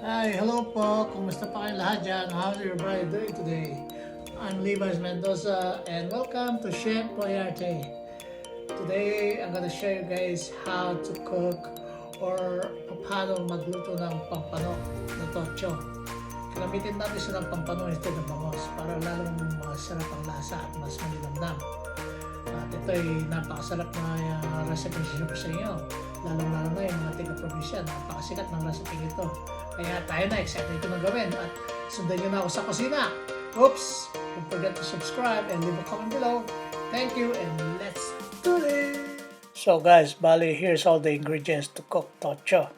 Hi, hello po. Kumusta pa kayong lahat dyan? How's everybody doing today? I'm Levis Mendoza and welcome to Chef Arte. Today, I'm gonna show you guys how to cook or paano magluto ng pampano na totcho. Gamitin natin siya ng pampano instead ng bangos para lalong masarap ang lasa at mas malinamnam. At ito ay napakasarap na recipe sa inyo. Lalong-lalo na yung mga taga-probinsya. Napakasikat ng recipe ito. Kaya tayo na, excited ito na gawin. At sundan nyo na ako sa kusina. Oops! Don't forget to subscribe and leave a comment below. Thank you and let's do this! So guys, bali, here's all the ingredients to cook totcho.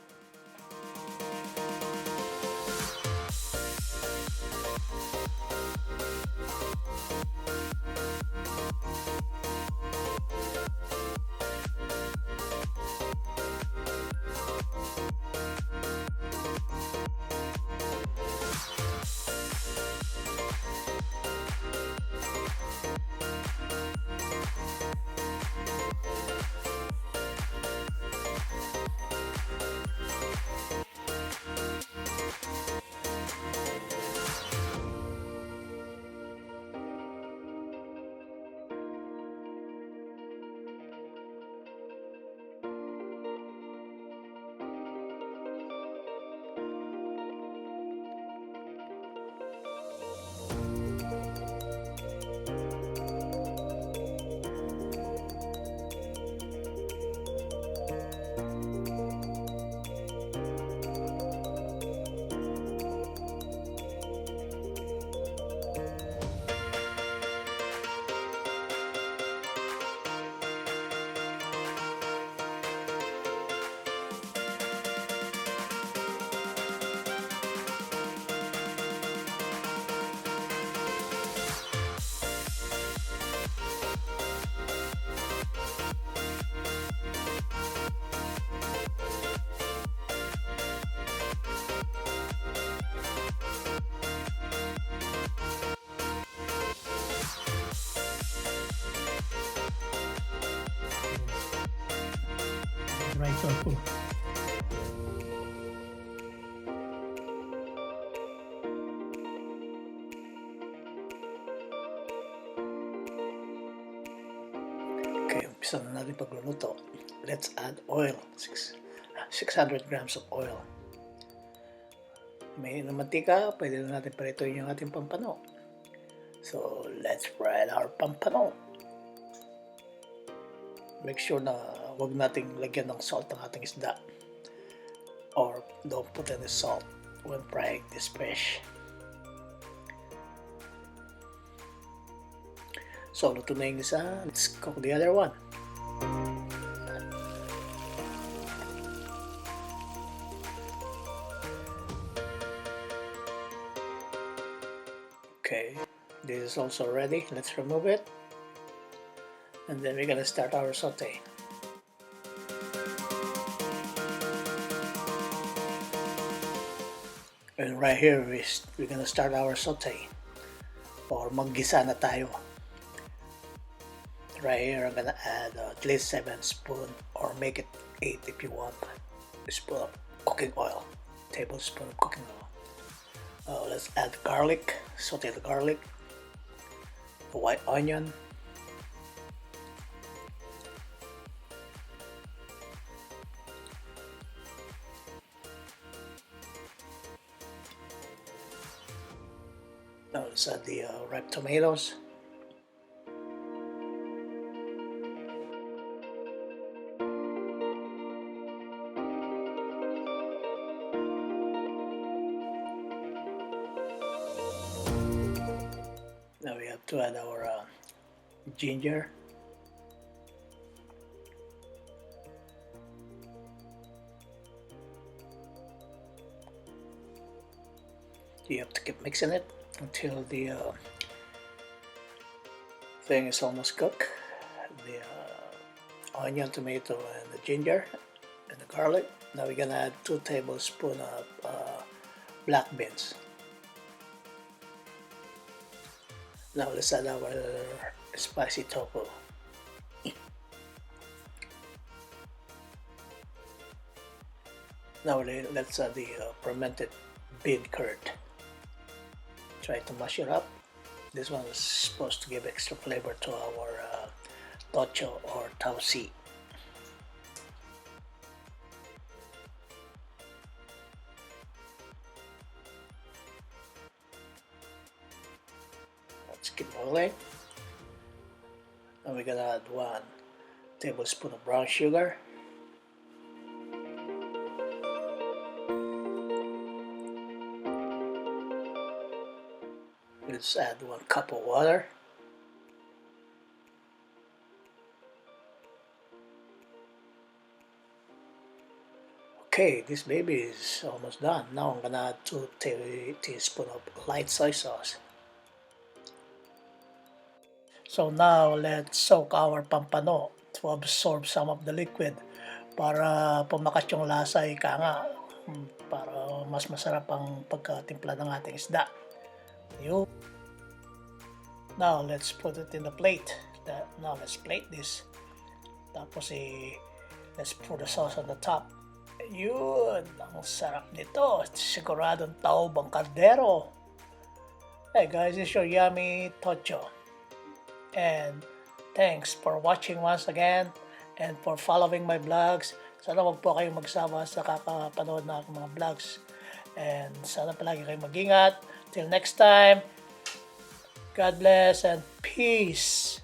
Right tofu. Okay, umpisa na natin pagluluto. Let's add oil. 600 grams of oil. May mantika, pwede na natin parituin yung ating pampano. So, let's fry our pampano. Make sure na wag nating lagyan ng salt ang ating isda. Or don't put any salt when frying this fish. So, luto na yung isa. Let's cook the other one. Okay, this is also ready. Let's remove it. And then we're gonna start our saute. And right here, we're gonna start our saute. Or maggisa na tayo. Right here, I'm gonna add at least 7 spoons, or make it 8 if you want, spoon of cooking oil, tablespoon of cooking oil. Let's add garlic, saute the garlic, the white onion, now let's add the ripe tomatoes. Now we have to add our ginger. You have to keep mixing it until the thing is almost cooked. The onion, tomato, and the ginger, and the garlic. Now we're gonna add 2 tablespoons of black beans. Now let's add our spicy tofu. Now let's add the fermented bean curd. Try to mash it up. This one is supposed to give extra flavor to our Totcho or Tausi. Let's keep boiling. Now we're gonna add 1 tablespoon of brown sugar. Let's add 1 cup of water. Okay, this baby is almost done. Now I'm gonna add 2 teaspoons of light soy sauce. So now let's soak our pampano to absorb some of the liquid para pumakat yung lasa, ika nga, para mas masarap ang pagkatimpla ng ating isda. Yun. Now let's put it in the plate. Now let's plate this. Tapos let's put the sauce on the top. Yun, ang sarap nito. Siguradong taob ang kaldero. Hey guys, it's your yummy Totcho. And thanks for watching once again and for following my vlogs. Sana wag po kayong magsawa sa kakapanood na aking mga vlogs. And sana palagi kayong mag-ingat. Till next time, God bless and peace.